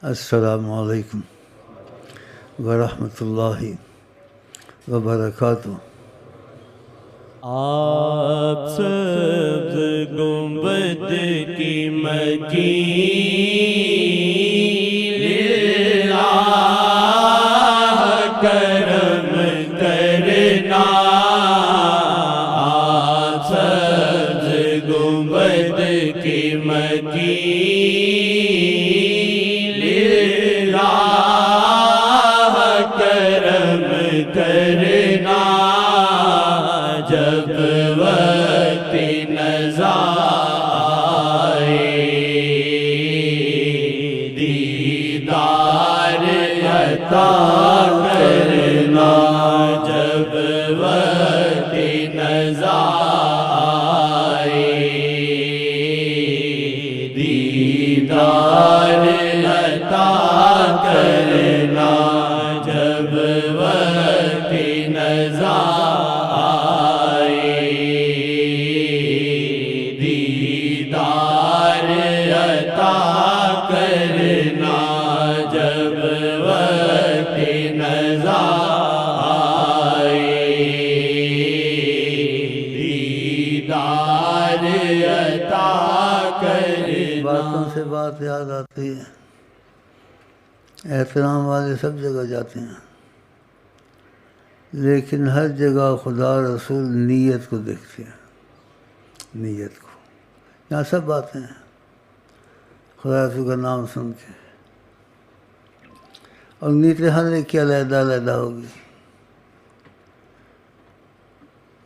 السلام علیکم ورحمۃ اللہ وبرکاتہ۔ آپ سبز گنبد کی مکین اللہ کرم کرنا، آپ سبز گنبد کی مکین اللہ کرم کرنا، جب وقت نزا آئے دیدار عطا کرنا، جب وقت نزا آئے دیدار عطا کرنا، جب وقت نزا باتوں سے بات یاد آتی ہے، احترام والے سب جگہ جاتے ہیں، لیکن ہر جگہ خدا رسول نیت کو دیکھتے ہیں، نیت کو۔ یہاں سب باتیں ہیں خدا رسول کا نام سن کے، اور نیتیں ہر ایک کی علیحدہ علیحدہ ہوگی،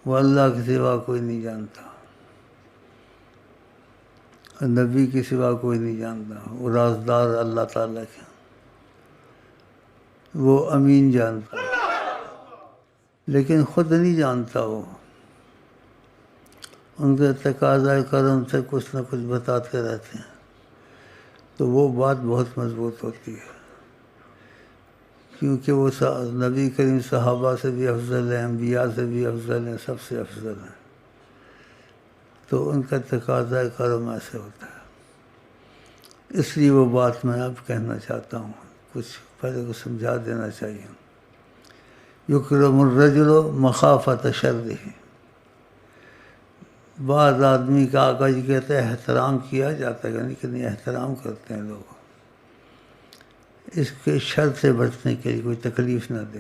وہ اللہ کے سوا کوئی نہیں جانتا، نبی کے سوا کوئی نہیں جانتا، وہ رازدار اللہ تعالیٰ کے، وہ امین جانتا، لیکن خود نہیں جانتا، وہ ان کے تقاضۂ کرم سے کچھ نہ کچھ بتاتے رہتے ہیں، تو وہ بات بہت مضبوط ہوتی ہے، کیونکہ وہ نبی کریم صحابہ سے بھی افضل ہیں، انبیاء سے بھی افضل ہیں، سب سے افضل ہیں، تو ان کا تقاضۂ کرم ایسے ہوتا ہے۔ اس لیے وہ بات میں اب کہنا چاہتا ہوں، کچھ پہلے کو سمجھا دینا چاہیے۔ یکرم الرجل مخافۃ شرہ، بعض آدمی کا آقا جی کہتے ہیں احترام کیا جاتا ہے، یعنی کہ نہیں احترام کرتے ہیں لوگ، اس کے شر سے بچنے کے لیے کوئی تکلیف نہ دے۔